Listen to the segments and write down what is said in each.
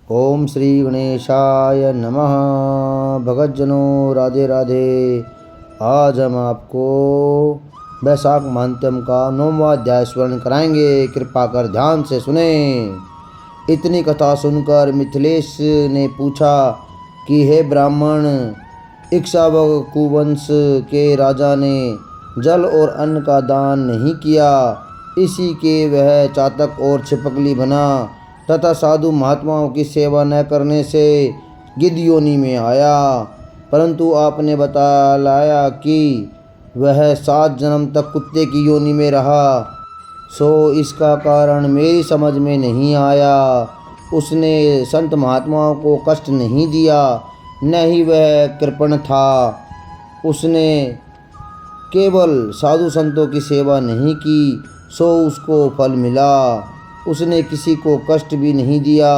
ओम श्री गणेशाय नमः। भगतजनों राधे राधे। आज हम आपको वैशाख महात्म्य का 9वां अध्याय स्मरण कराएंगे। कृपा कर ध्यान से सुने। इतनी कथा सुनकर मिथिलेश ने पूछा कि हे ब्राह्मण, इक्ष्वाकु कुवंश के राजा ने जल और अन्न का दान नहीं किया, इसी के वह चातक और छिपकली बना तथा साधु महात्माओं की सेवा न करने से गिद्ध योनि में आया। परंतु आपने बतलाया कि वह 7 जन्म तक कुत्ते की योनि में रहा, सो इसका कारण मेरी समझ में नहीं आया। उसने संत महात्माओं को कष्ट नहीं दिया, न ही वह कृपण था। उसने केवल साधु संतों की सेवा नहीं की, सो उसको फल मिला। उसने किसी को कष्ट भी नहीं दिया,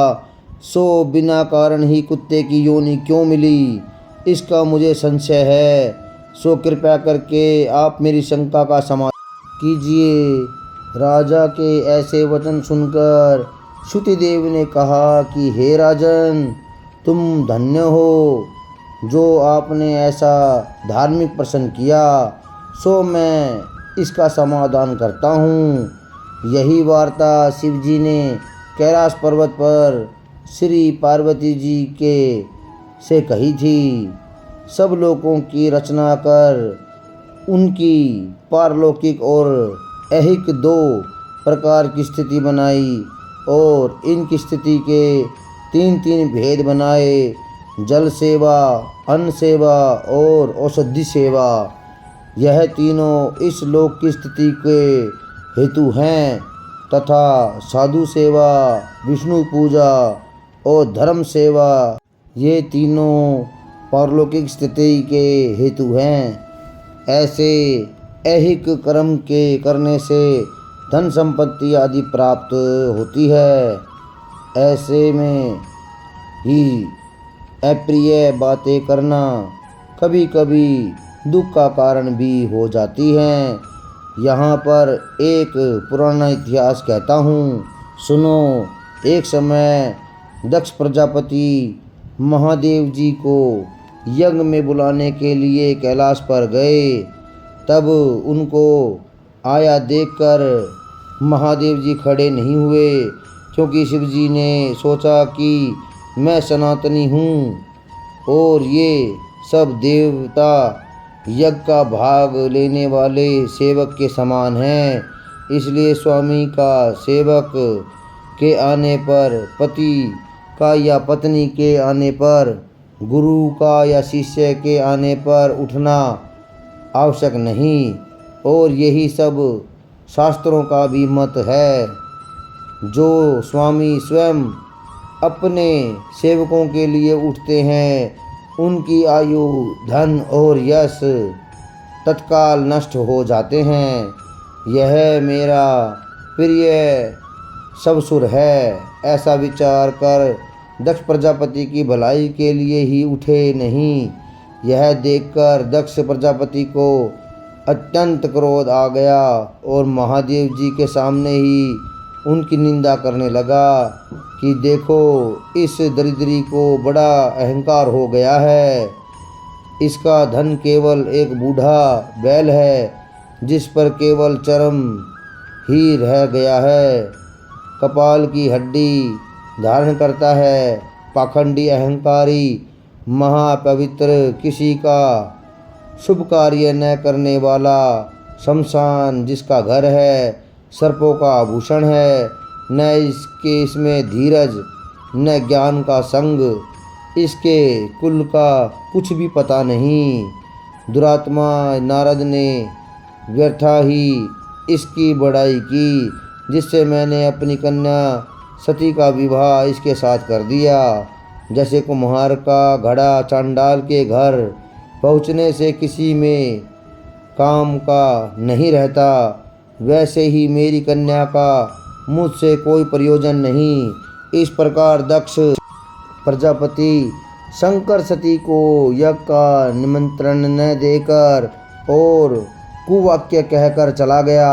सो बिना कारण ही कुत्ते की योनि क्यों मिली, इसका मुझे संशय है। सो कृपया करके आप मेरी शंका का समाधान कीजिए। राजा के ऐसे वचन सुनकर श्रुतिदेव ने कहा कि हे राजन, तुम धन्य हो जो आपने ऐसा धार्मिक प्रश्न किया। सो मैं इसका समाधान करता हूँ। यही वार्ता शिवजी ने कैलाश पर्वत पर श्री पार्वती जी के से कही थी। सब लोगों की रचना कर उनकी पारलौकिक और ऐहिक 2 प्रकार की स्थिति बनाई और इनकी स्थिति के 3 भेद बनाए: जल सेवा, अन्न सेवा और औषधि सेवा। यह तीनों इस लोक की स्थिति के हेतु हैं तथा साधु सेवा, विष्णु पूजा और धर्म सेवा ये तीनों पारलौकिक स्थिति के हेतु हैं। ऐसे ऐहिक कर्म के करने से धन संपत्ति आदि प्राप्त होती है। ऐसे में ही अप्रिय बातें करना कभी कभी दुख का कारण भी हो जाती हैं। यहाँ पर एक पुराना इतिहास कहता हूँ, सुनो। एक समय दक्ष प्रजापति महादेव जी को यज्ञ में बुलाने के लिए कैलाश पर गए। तब उनको आया देखकर महादेव जी खड़े नहीं हुए, क्योंकि शिव जी ने सोचा कि मैं सनातनी हूँ और ये सब देवता यज्ञ का भाग लेने वाले सेवक के समान हैं। इसलिए स्वामी का सेवक के आने पर, पति का या पत्नी के आने पर, गुरु का या शिष्य के आने पर उठना आवश्यक नहीं। और यही सब शास्त्रों का भी मत है। जो स्वामी स्वयं अपने सेवकों के लिए उठते हैं, उनकी आयु, धन और यश तत्काल नष्ट हो जाते हैं। यह मेरा प्रिय सबसुर है। ऐसा विचार कर दक्ष प्रजापति की भलाई के लिए ही उठे नहीं। यह देखकर दक्ष प्रजापति को अत्यंत क्रोध आ गया और महादेव जी के सामने ही उनकी निंदा करने लगा कि देखो, इस दरिद्री को बड़ा अहंकार हो गया है। इसका धन केवल एक बूढ़ा बैल है, जिस पर केवल चर्म ही रह गया है। कपाल की हड्डी धारण करता है। पाखंडी, अहंकारी, महापवित्र, किसी का शुभ कार्य न करने वाला, शमशान जिसका घर है, सर्पों का आभूषण है। न इसमें धीरज, न ज्ञान का संग, इसके कुल का कुछ भी पता नहीं। दुरात्मा नारद ने व्यर्था ही इसकी बड़ाई की, जिससे मैंने अपनी कन्या सती का विवाह इसके साथ कर दिया। जैसे कुम्हार का घड़ा चांडाल के घर पहुँचने से किसी में काम का नहीं रहता, वैसे ही मेरी कन्या का मुझसे कोई प्रयोजन नहीं। इस प्रकार दक्ष प्रजापति शंकर सती को यज्ञ का निमंत्रण न देकर और कुवाक्य कहकर चला गया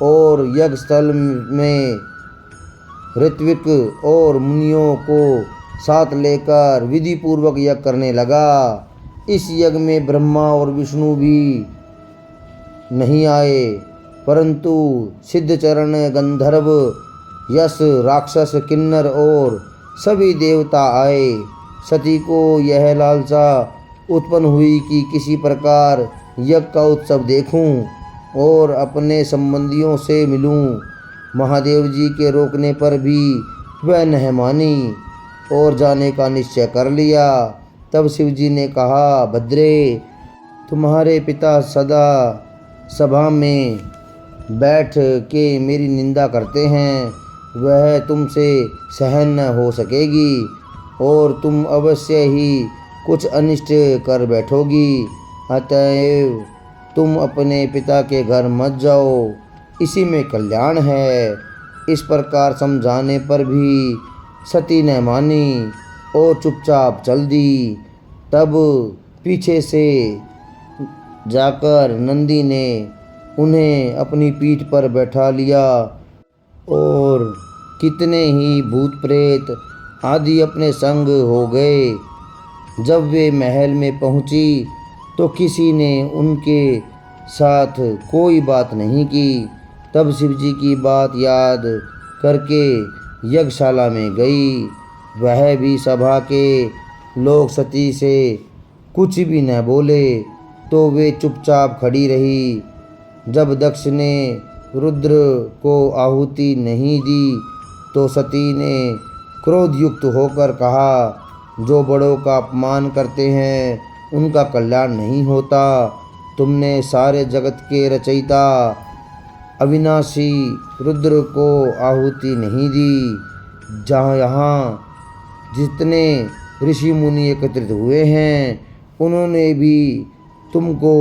और यज्ञ स्थल में ऋत्विक और मुनियों को साथ लेकर विधि पूर्वक यज्ञ करने लगा। इस यज्ञ में ब्रह्मा और विष्णु भी नहीं आए, परंतु सिद्धचरण, गंधर्व, यश, राक्षस, किन्नर और सभी देवता आए। सती को यह लालसा उत्पन्न हुई कि किसी प्रकार यज्ञ का उत्सव देखूं और अपने संबंधियों से मिलूं। महादेव जी के रोकने पर भी वह नहीं मानी और जाने का निश्चय कर लिया। तब शिव जी ने कहा, भद्रे, तुम्हारे पिता सदा सभा में बैठ के मेरी निंदा करते हैं, वह तुमसे सहन न हो सकेगी और तुम अवश्य ही कुछ अनिष्ट कर बैठोगी। अतएव तुम अपने पिता के घर मत जाओ, इसी में कल्याण है। इस प्रकार समझाने पर भी सती ने मानी और चुपचाप चल दी। तब पीछे से जाकर नंदी ने उन्हें अपनी पीठ पर बैठा लिया और कितने ही भूत प्रेत आदि अपने संग हो गए। जब वे महल में पहुंची तो किसी ने उनके साथ कोई बात नहीं की। तब शिव जी की बात याद करके यज्ञशाला में गई। वह भी सभा के लोग सती से कुछ भी न बोले तो वे चुपचाप खड़ी रही। जब दक्ष ने रुद्र को आहुति नहीं दी तो सती ने क्रोधयुक्त होकर कहा, जो बड़ों का अपमान करते हैं उनका कल्याण नहीं होता। तुमने सारे जगत के रचयिता अविनाशी रुद्र को आहुति नहीं दी। जहाँ यहाँ जितने ऋषि मुनि एकत्रित हुए हैं उन्होंने भी तुमको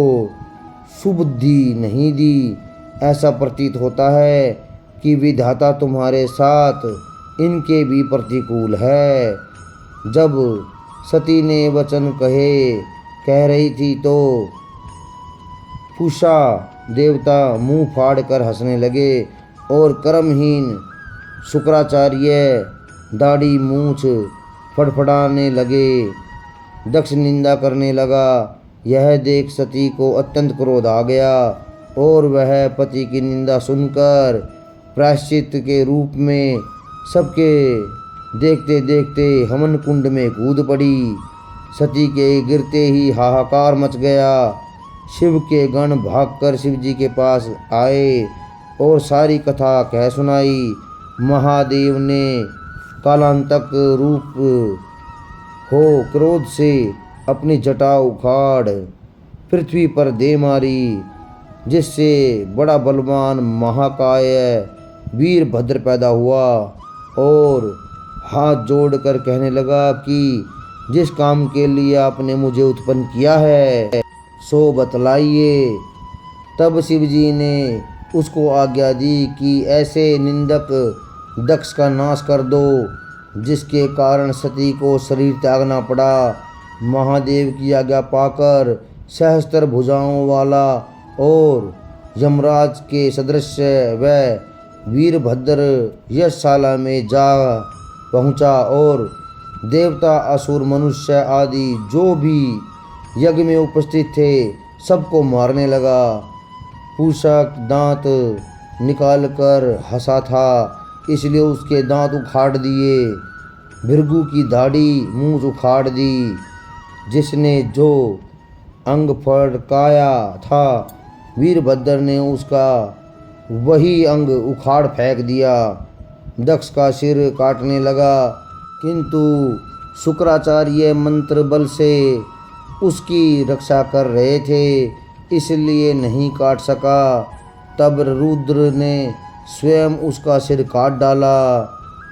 सुबुद्धि नहीं दी। ऐसा प्रतीत होता है कि विधाता तुम्हारे साथ इनके भी प्रतिकूल है। जब सती ने वचन कह रही थी तो पूषा देवता मुंह फाड़ कर हंसने लगे और कर्महीन शुक्राचार्य दाढ़ी मूछ फड़फड़ाने लगे। दक्ष निंदा करने लगा। यह देख सती को अत्यंत क्रोध आ गया और वह पति की निंदा सुनकर प्रायश्चित के रूप में सबके देखते देखते हवन कुंड में कूद पड़ी। सती के गिरते ही हाहाकार मच गया। शिव के गण भागकर शिव जी के पास आए और सारी कथा कह सुनाई। महादेव ने कालांतक रूप हो क्रोध से अपनी जटा उखाड़ पृथ्वी पर दे मारी, जिससे बड़ा बलवान महाकाय वीरभद्र पैदा हुआ और हाथ जोड़कर कहने लगा कि जिस काम के लिए आपने मुझे उत्पन्न किया है सो बतलाइए। तब शिव जी ने उसको आज्ञा दी कि ऐसे निंदक दक्ष का नाश कर दो, जिसके कारण सती को शरीर त्यागना पड़ा। महादेव की आज्ञा पाकर सहस्त्र भुजाओं वाला और यमराज के सदृश वह वीरभद्र यशशाला में जा पहुंचा और देवता, असुर, मनुष्य आदि जो भी यज्ञ में उपस्थित थे सबको मारने लगा। पूषक दांत निकाल कर हंसा था, इसलिए उसके दांत उखाड़ दिए। भृगु की दाढ़ी मूंछ उखाड़ दी। जिसने जो अंग फड़काया था वीरभद्र ने उसका वही अंग उखाड़ फेंक दिया। दक्ष का सिर काटने लगा, किंतु शुक्राचार्य मंत्र बल से उसकी रक्षा कर रहे थे, इसलिए नहीं काट सका। तब रुद्र ने स्वयं उसका सिर काट डाला।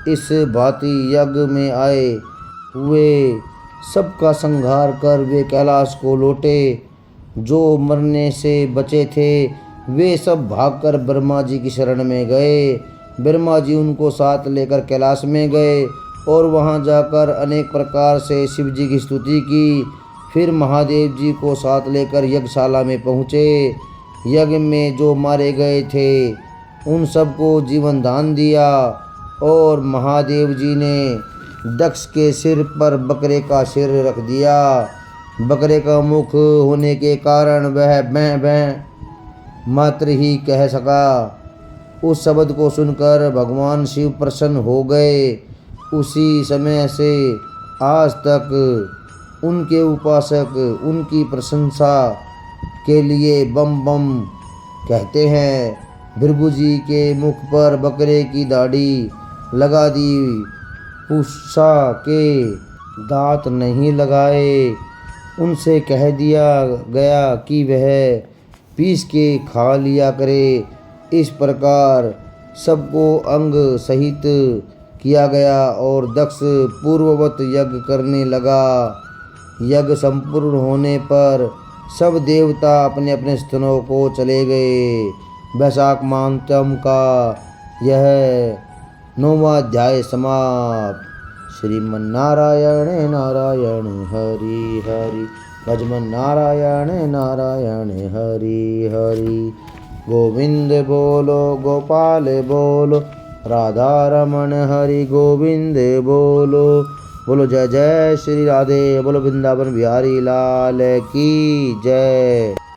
इस भांति यज्ञ में आए हुए सबका संहार कर वे कैलाश को लौटे। जो मरने से बचे थे वे सब भागकर ब्रह्मा जी की शरण में गए। ब्रह्मा जी उनको साथ लेकर कैलाश में गए और वहां जाकर अनेक प्रकार से शिव जी की स्तुति की। फिर महादेव जी को साथ लेकर यज्ञशाला में पहुँचे। यज्ञ में जो मारे गए थे उन सबको जीवन दान दिया और महादेव जी ने दक्ष के सिर पर बकरे का सिर रख दिया। बकरे का मुख होने के कारण वह बैं बैं मात्र ही कह सका। उस शब्द को सुनकर भगवान शिव प्रसन्न हो गए। उसी समय से आज तक उनके उपासक उनकी प्रशंसा के लिए बम बम कहते हैं। भृगु जी के मुख पर बकरे की दाढ़ी लगा दी, पूछा के दांत नहीं लगाए। उनसे कह दिया गया कि वह पीस के खा लिया करे। इस प्रकार सबको अंग सहित किया गया और दक्ष पूर्ववत यज्ञ करने लगा। यज्ञ संपूर्ण होने पर सब देवता अपने अपने स्थानों को चले गए। वैशाख मांतम का यह 9वां अध्याय समाप्त। श्रीमन्नारायण नारायण हरि हरि, भजमन नारायण नारायण हरि हरि। गोविंद बोलो गोपाल बोलो, राधा रमण हरि गोविंद बोलो। बोलो जय जय श्री राधे, बोलो वृंदावन बिहारी लाल की जय।